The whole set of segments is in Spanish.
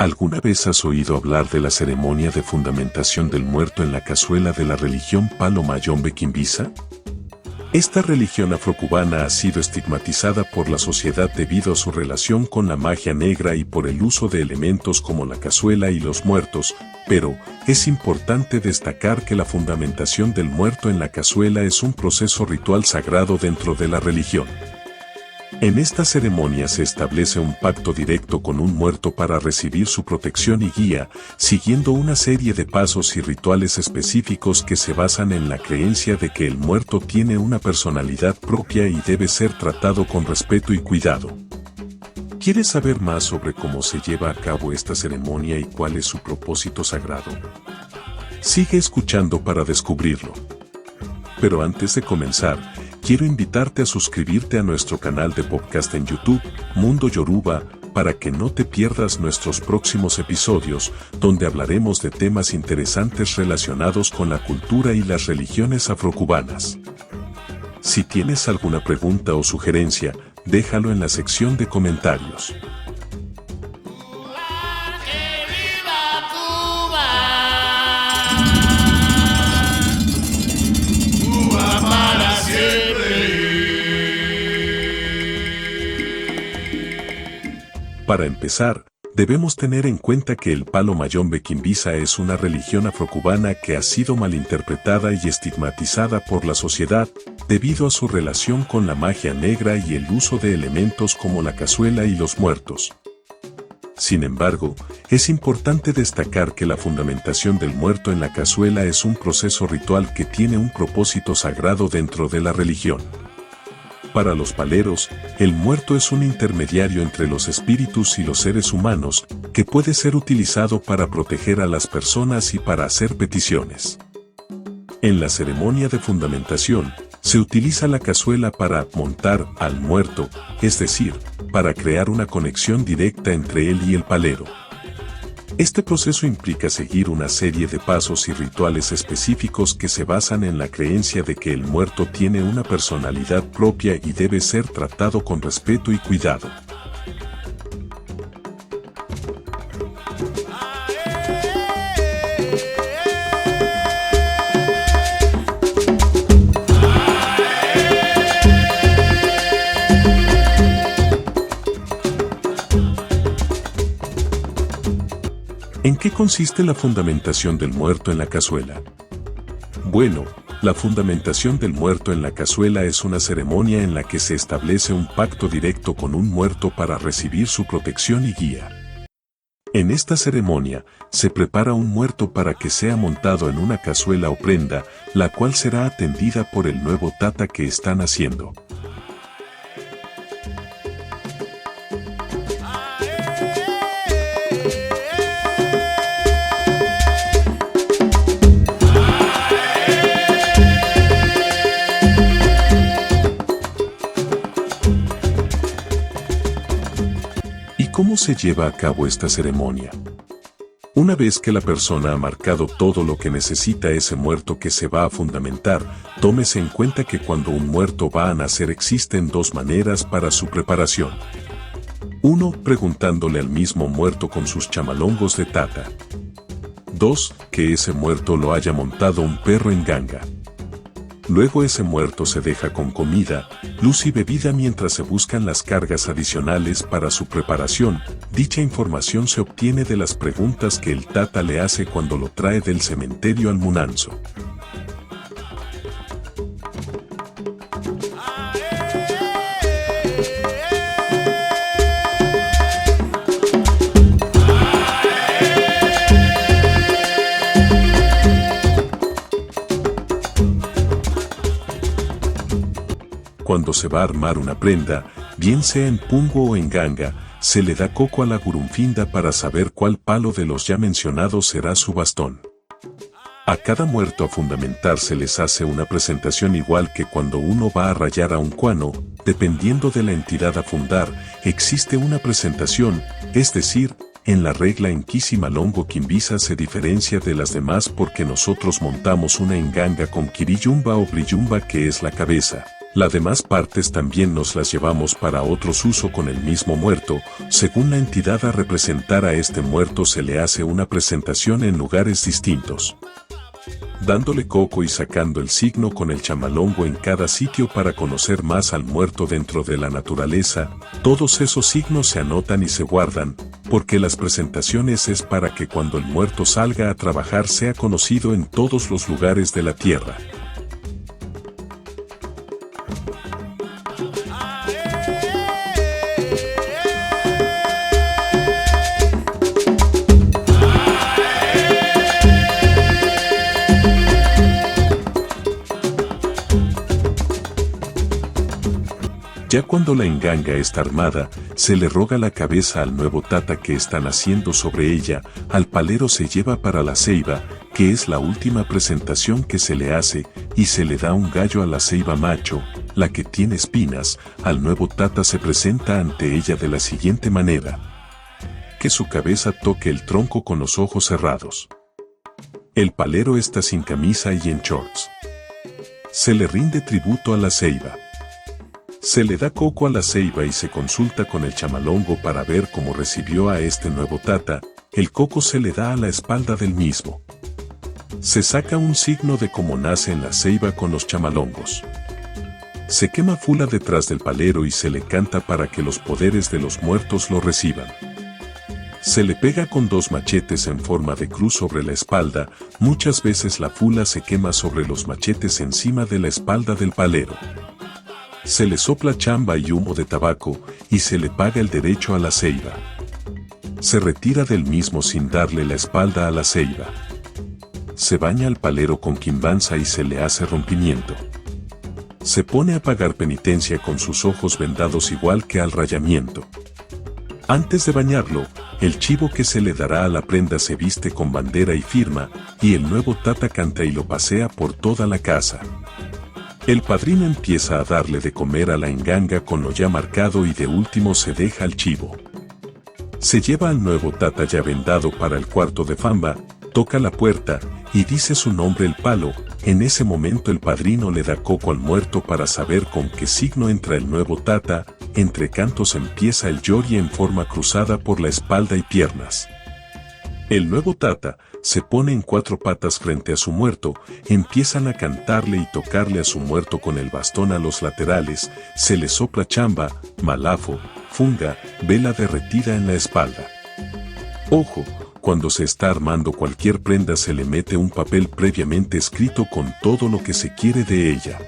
¿Alguna vez has oído hablar de la ceremonia de fundamentación del muerto en la cazuela de la religión Palo Mayombe Quimbisa? Esta religión afrocubana ha sido estigmatizada por la sociedad debido a su relación con la magia negra y por el uso de elementos como la cazuela y los muertos, pero es importante destacar que la fundamentación del muerto en la cazuela es un proceso ritual sagrado dentro de la religión. En esta ceremonia se establece un pacto directo con un muerto para recibir su protección y guía, siguiendo una serie de pasos y rituales específicos que se basan en la creencia de que el muerto tiene una personalidad propia y debe ser tratado con respeto y cuidado. ¿Quieres saber más sobre cómo se lleva a cabo esta ceremonia y cuál es su propósito sagrado? Sigue escuchando para descubrirlo. Pero antes de comenzar, quiero invitarte a suscribirte a nuestro canal de podcast en YouTube, Mundo Yoruba, para que no te pierdas nuestros próximos episodios, donde hablaremos de temas interesantes relacionados con la cultura y las religiones afrocubanas. Si tienes alguna pregunta o sugerencia, déjalo en la sección de comentarios. Para empezar, debemos tener en cuenta que el Palo Mayombe Quimbisa es una religión afrocubana que ha sido malinterpretada y estigmatizada por la sociedad debido a su relación con la magia negra y el uso de elementos como la cazuela y los muertos. Sin embargo, es importante destacar que la fundamentación del muerto en la cazuela es un proceso ritual que tiene un propósito sagrado dentro de la religión. Para los paleros, el muerto es un intermediario entre los espíritus y los seres humanos, que puede ser utilizado para proteger a las personas y para hacer peticiones. En la ceremonia de fundamentación, se utiliza la cazuela para montar al muerto, es decir, para crear una conexión directa entre él y el palero. Este proceso implica seguir una serie de pasos y rituales específicos que se basan en la creencia de que el muerto tiene una personalidad propia y debe ser tratado con respeto y cuidado. ¿En qué consiste la fundamentación del muerto en la cazuela? Bueno, la fundamentación del muerto en la cazuela es una ceremonia en la que se establece un pacto directo con un muerto para recibir su protección y guía. En esta ceremonia, se prepara un muerto para que sea montado en una cazuela o prenda, la cual será atendida por el nuevo tata que está naciendo. ¿Cómo se lleva a cabo esta ceremonia? Una vez que la persona ha marcado todo lo que necesita ese muerto que se va a fundamentar, tómese en cuenta que cuando un muerto va a nacer existen dos maneras para su preparación. 1. Preguntándole al mismo muerto con sus chamalongos de tata. 2. Que ese muerto lo haya montado un perro en ganga. Luego ese muerto se deja con comida, luz y bebida mientras se buscan las cargas adicionales para su preparación. Dicha información se obtiene de las preguntas que el tata le hace cuando lo trae del cementerio al munanzo. Cuando se va a armar una prenda, bien sea en pungo o en ganga, se le da coco a la gurunfinda para saber cuál palo de los ya mencionados será su bastón. A cada muerto a fundamentar se les hace una presentación igual que cuando uno va a rayar a un cuano, dependiendo de la entidad a fundar, existe una presentación, es decir, en la regla en Kisimalongo Quimbisa se diferencia de las demás porque nosotros montamos una enganga con kiriyumba o briyumba que es la cabeza, Las demás partes también nos las llevamos para otros usos con el mismo muerto. Según la entidad a representar a este muerto se le hace una presentación en lugares distintos, dándole coco y sacando el signo con el chamalongo en cada sitio para conocer más al muerto dentro de la naturaleza. Todos esos signos se anotan y se guardan, porque las presentaciones es para que cuando el muerto salga a trabajar sea conocido en todos los lugares de la tierra. Ya cuando la enganga está armada, se le roga la cabeza al nuevo tata que está naciendo sobre ella, al palero se lleva para la ceiba, que es la última presentación que se le hace, y se le da un gallo a la ceiba macho, la que tiene espinas. Al nuevo tata se presenta ante ella de la siguiente manera: que su cabeza toque el tronco con los ojos cerrados. El palero está sin camisa y en shorts. Se le rinde tributo a la ceiba. Se le da coco a la ceiba y se consulta con el chamalongo para ver cómo recibió a este nuevo tata. El coco se le da a la espalda del mismo. Se saca un signo de cómo nace en la ceiba con los chamalongos. Se quema fula detrás del palero y se le canta para que los poderes de los muertos lo reciban. Se le pega con 2 machetes en forma de cruz sobre la espalda. Muchas veces la fula se quema sobre los machetes encima de la espalda del palero. Se le sopla chamba y humo de tabaco, y se le paga el derecho a la ceiba. Se retira del mismo sin darle la espalda a la ceiba. Se baña al palero con quimbanza y se le hace rompimiento. Se pone a pagar penitencia con sus ojos vendados igual que al rayamiento. Antes de bañarlo, el chivo que se le dará a la prenda se viste con bandera y firma, y el nuevo tata canta y lo pasea por toda la casa. El padrino empieza a darle de comer a la enganga con lo ya marcado y de último se deja al chivo. Se lleva al nuevo tata ya vendado para el cuarto de famba, toca la puerta y dice su nombre el palo. En ese momento el padrino le da coco al muerto para saber con qué signo entra el nuevo tata. Entre cantos empieza el yori en forma cruzada por la espalda y piernas. El nuevo tata se pone en 4 patas frente a su muerto, empiezan a cantarle y tocarle a su muerto con el bastón a los laterales, se le sopla chamba, malafo, funga, vela derretida en la espalda. Ojo, cuando se está armando cualquier prenda se le mete un papel previamente escrito con todo lo que se quiere de ella.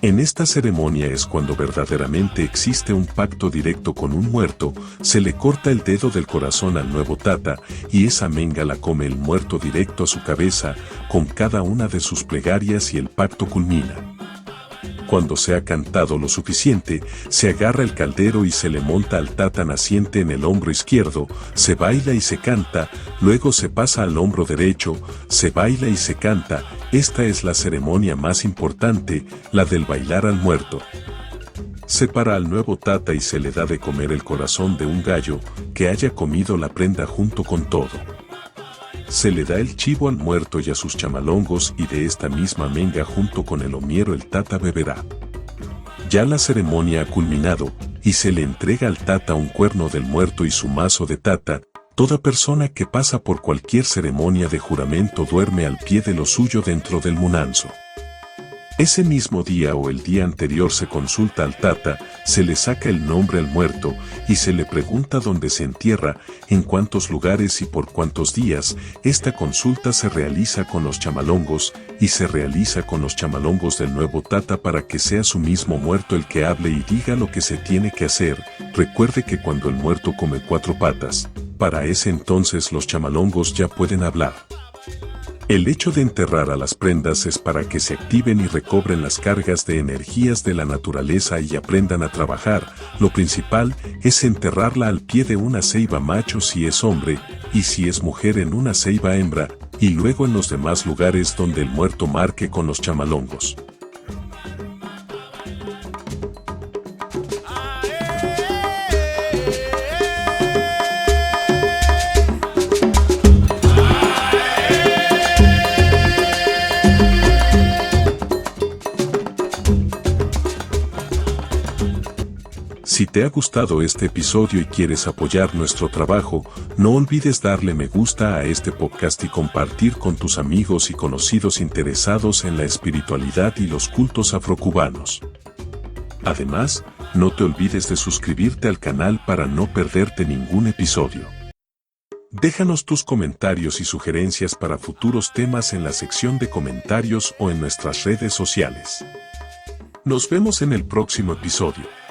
En esta ceremonia es cuando verdaderamente existe un pacto directo con un muerto. Se le corta el dedo del corazón al nuevo tata y esa menga la come el muerto directo a su cabeza con cada una de sus plegarias y el pacto culmina. Cuando se ha cantado lo suficiente, se agarra el caldero y se le monta al tata naciente en el hombro izquierdo, se baila y se canta, luego se pasa al hombro derecho, se baila y se canta. Esta es la ceremonia más importante, la del bailar al muerto. Se para al nuevo tata y se le da de comer el corazón de un gallo que haya comido la prenda junto con todo. Se le da el chivo al muerto y a sus chamalongos y de esta misma menga junto con el homiero el tata beberá. Ya la ceremonia ha culminado y se le entrega al tata un cuerno del muerto y su mazo de tata. Toda persona que pasa por cualquier ceremonia de juramento duerme al pie de lo suyo dentro del munanzo. Ese mismo día o el día anterior se consulta al tata, se le saca el nombre al muerto y se le pregunta dónde se entierra, en cuántos lugares y por cuántos días. Esta consulta se realiza con los chamalongos y se realiza con los chamalongos del nuevo tata para que sea su mismo muerto el que hable y diga lo que se tiene que hacer. Recuerde que cuando el muerto come 4 patas, para ese entonces los chamalongos ya pueden hablar. El hecho de enterrar a las prendas es para que se activen y recobren las cargas de energías de la naturaleza y aprendan a trabajar. Lo principal es enterrarla al pie de una ceiba macho si es hombre, y si es mujer en una ceiba hembra, y luego en los demás lugares donde el muerto marque con los chamalongos. Si te ha gustado este episodio y quieres apoyar nuestro trabajo, no olvides darle me gusta a este podcast y compartir con tus amigos y conocidos interesados en la espiritualidad y los cultos afrocubanos. Además, no te olvides de suscribirte al canal para no perderte ningún episodio. Déjanos tus comentarios y sugerencias para futuros temas en la sección de comentarios o en nuestras redes sociales. Nos vemos en el próximo episodio.